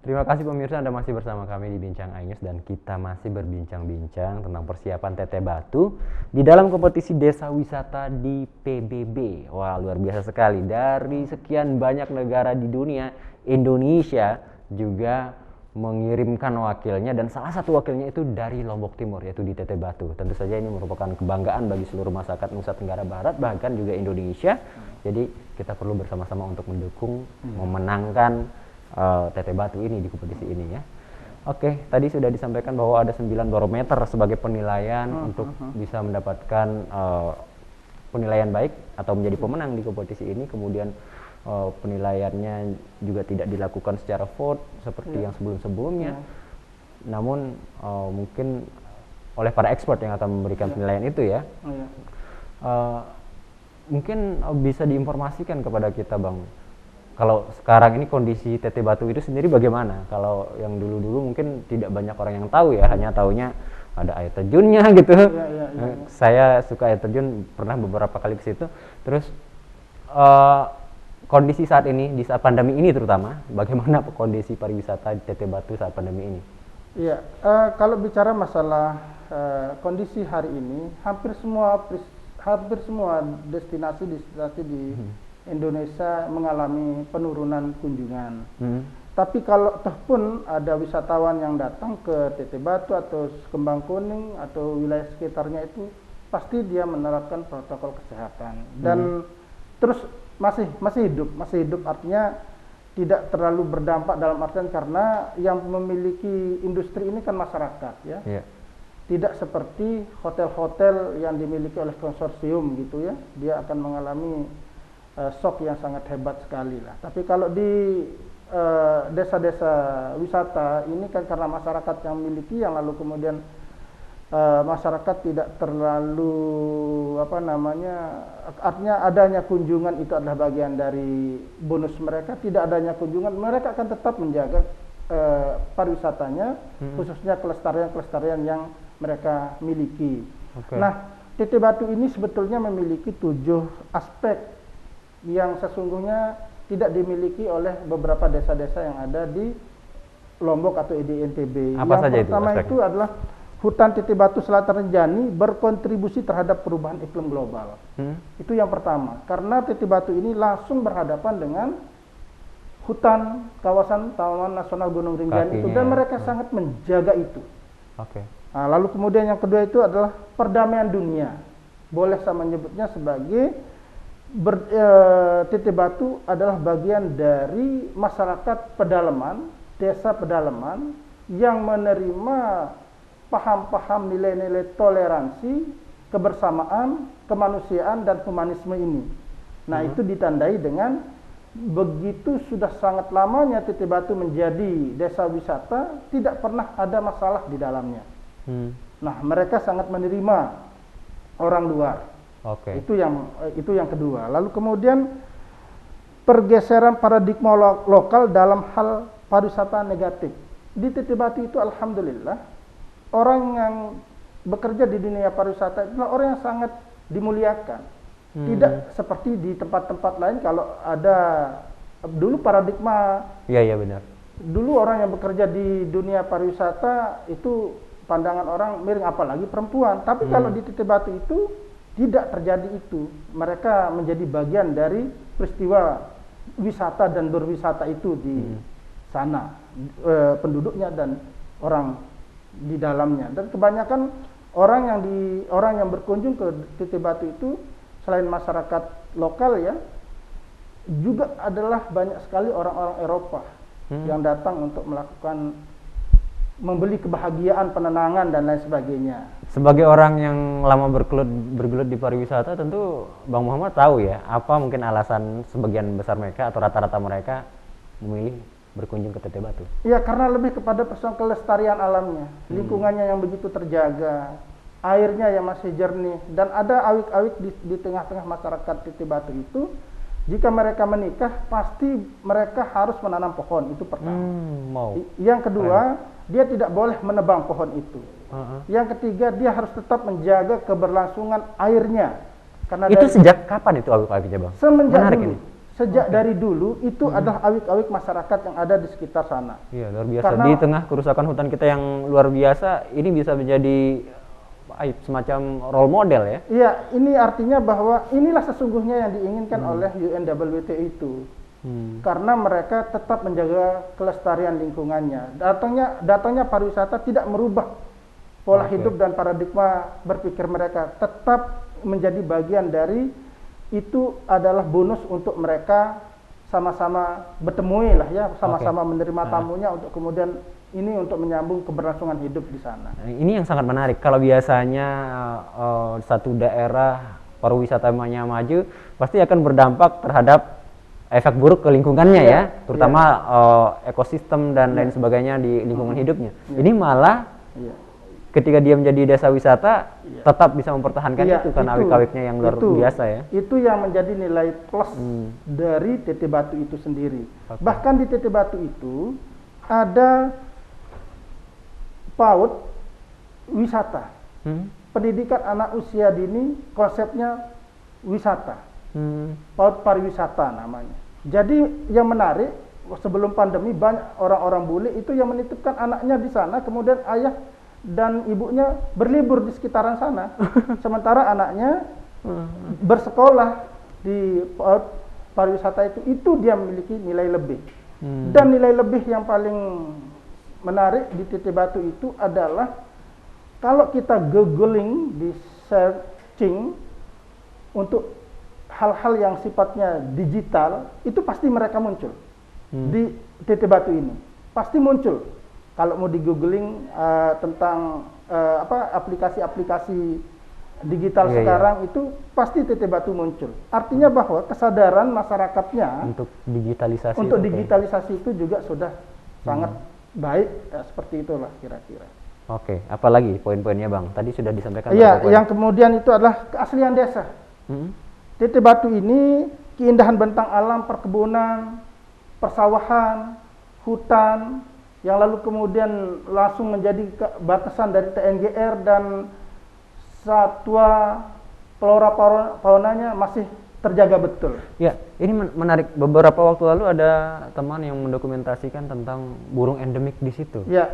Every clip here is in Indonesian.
Terima kasih pemirsa, Anda masih bersama kami di Bincang iNews dan kita masih berbincang-bincang tentang persiapan Teteh Batu di dalam kompetisi desa wisata di PBB. Wah, luar biasa sekali. Dari sekian banyak negara di dunia, Indonesia juga mengirimkan wakilnya dan salah satu wakilnya itu dari Lombok Timur, yaitu di Teteh Batu. Tentu saja ini merupakan kebanggaan bagi seluruh masyarakat Nusa Tenggara Barat, bahkan juga Indonesia. Jadi kita perlu bersama-sama untuk mendukung, memenangkan Teteh Batu ini di kompetisi ini ya. Oke, tadi sudah disampaikan bahwa ada 9 barometer sebagai penilaian untuk bisa mendapatkan penilaian baik atau menjadi pemenang di kompetisi ini. Kemudian penilaiannya juga tidak dilakukan secara vote seperti yang sebelum-sebelumnya. Namun mungkin oleh para expert yang akan memberikan penilaian itu ya. Mungkin bisa diinformasikan kepada kita, Bang. Kalau sekarang ini kondisi Teteh Batu itu sendiri bagaimana? Kalau yang dulu-dulu mungkin tidak banyak orang yang tahu ya, hanya taunya ada air terjunnya gitu. Saya suka air terjun, pernah beberapa kali ke situ. Terus kondisi saat ini, di saat pandemi ini terutama, bagaimana kondisi pariwisata di Teteh Batu saat pandemi ini? Iya, kalau bicara masalah kondisi hari ini, hampir semua destinasi di Indonesia mengalami penurunan kunjungan. Tapi kalau toh pun ada wisatawan yang datang ke Teteh Batu atau Kembang Kuning atau wilayah sekitarnya itu, pasti dia menerapkan protokol kesehatan dan terus masih hidup artinya tidak terlalu berdampak dalam artian karena yang memiliki industri ini kan masyarakat ya. Tidak seperti hotel-hotel yang dimiliki oleh konsorsium gitu ya, dia akan mengalami shock yang sangat hebat sekali lah. Tapi kalau di desa-desa wisata ini kan karena masyarakat yang memiliki, yang lalu kemudian masyarakat tidak terlalu artinya adanya kunjungan itu adalah bagian dari bonus mereka. Tidak adanya kunjungan, mereka akan tetap menjaga pariwisatanya, khususnya kelestarian yang mereka miliki. Nah, Teteh Batu ini sebetulnya memiliki 7 aspek yang sesungguhnya tidak dimiliki oleh beberapa desa-desa yang ada di Lombok atau di NTB. Apa saja yang pertama itu adalah hutan Teteh Batu Selatan Renjani berkontribusi terhadap perubahan iklim global. Itu yang pertama, karena Teteh Batu ini langsung berhadapan dengan hutan kawasan Taman Nasional Gunung Rinjani itu, dan mereka sangat menjaga itu. Nah, lalu kemudian yang kedua itu adalah perdamaian dunia. Boleh saya menyebutnya sebagai Teteh Batu adalah bagian dari masyarakat pedalaman, desa pedalaman yang menerima paham-paham nilai-nilai toleransi, kebersamaan, kemanusiaan dan humanisme ini. Nah, itu ditandai dengan begitu sudah sangat lamanya Teteh Batu menjadi desa wisata, tidak pernah ada masalah di dalamnya. Nah, mereka sangat menerima orang luar. Itu yang kedua. Lalu kemudian pergeseran paradigma lokal dalam hal pariwisata negatif. Di Teteh Batu itu alhamdulillah orang yang bekerja di dunia pariwisata itulah orang yang sangat dimuliakan. Tidak seperti di tempat-tempat lain kalau ada dulu paradigma. Iya benar. Dulu orang yang bekerja di dunia pariwisata itu pandangan orang miring, apalagi perempuan. Tapi kalau di Teteh Batu itu tidak terjadi itu. Mereka menjadi bagian dari peristiwa wisata dan berwisata itu di sana, penduduknya dan orang di dalamnya. Dan kebanyakan orang yang berkunjung ke Teteh Batu itu selain masyarakat lokal ya, juga adalah banyak sekali orang-orang Eropa yang datang untuk membeli kebahagiaan, penenangan dan lain sebagainya. Sebagai orang yang lama bergelut di pariwisata, tentu Bang Muhammad tahu ya, apa mungkin alasan sebagian besar mereka atau rata-rata mereka memilih berkunjung ke Teteh Batu? Ya, karena lebih kepada persoalan kelestarian alamnya, lingkungannya yang begitu terjaga, airnya yang masih jernih, dan ada awik-awik di tengah-tengah masyarakat Teteh Batu itu. Jika mereka menikah, pasti mereka harus menanam pohon, itu pertama. Yang kedua, dia tidak boleh menebang pohon itu. Yang ketiga, dia harus tetap menjaga keberlangsungan airnya. Karena itu sejak kapan itu awik-awiknya, Bang? Semenjak Menarik dulu. ini. Sejak dari dulu itu adalah awik-awik masyarakat yang ada di sekitar sana. Iya, luar biasa. Karena- Di tengah kerusakan hutan kita yang luar biasa, ini bisa menjadi semacam role model ya. Iya, ini artinya bahwa inilah sesungguhnya yang diinginkan oleh UNWTO itu. Karena mereka tetap menjaga kelestarian lingkungannya. Datangnya pariwisata tidak merubah pola hidup dan paradigma berpikir mereka. Tetap menjadi bagian dari itu adalah bonus untuk mereka sama-sama bertemu lah ya, sama-sama menerima tamunya untuk kemudian ini untuk menyambung keberlangsungan hidup di sana. Ini yang sangat menarik. Kalau biasanya satu daerah pariwisatanya maju, pasti akan berdampak terhadap efek buruk ke lingkungannya ya, terutama ekosistem dan lain sebagainya di lingkungan hidupnya. Ini malah ketika dia menjadi desa wisata, tetap bisa mempertahankan itu karena awik-awiknya yang luar biasa ya. Itu yang menjadi nilai plus dari Teteh Batu itu sendiri. Bahkan di Teteh Batu itu ada PAUD wisata. Pendidikan anak usia dini konsepnya wisata. PAUD pariwisata namanya. Jadi yang menarik, sebelum pandemi banyak orang-orang bule itu yang menitipkan anaknya di sana, kemudian ayah dan ibunya berlibur di sekitaran sana. Sementara anaknya bersekolah di PAUD pariwisata itu dia memiliki nilai lebih. Dan nilai lebih yang paling menarik di Teteh Batu itu adalah kalau kita googling, di searching untuk hal-hal yang sifatnya digital, itu pasti mereka muncul di Teteh Batu ini. Pasti muncul. Kalau mau di googling tentang aplikasi-aplikasi digital sekarang itu pasti Teteh Batu muncul. Artinya bahwa kesadaran masyarakatnya untuk digitalisasi itu juga sudah sangat baik, seperti itulah kira-kira. Oke, apalagi poin-poinnya Bang? Tadi sudah disampaikan. Iya, yang kemudian itu adalah keaslian desa. Teteh Batu ini keindahan bentang alam, perkebunan, persawahan, hutan, yang lalu kemudian langsung menjadi batasan dari TNGR dan satwa flora faunanya masih terjaga betul. Ya, ini menarik. Beberapa waktu lalu ada teman yang mendokumentasikan tentang burung endemik di situ. Ya,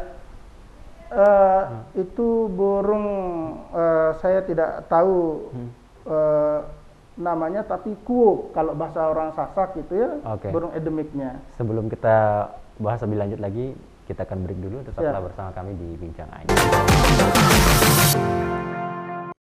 itu burung saya tidak tahu namanya, tapi kuo kalau bahasa orang Sasak gitu ya, burung endemiknya. Sebelum kita bahas lebih lanjut lagi, kita akan break dulu. Tetaplah bersama kami di Bincang Ainus.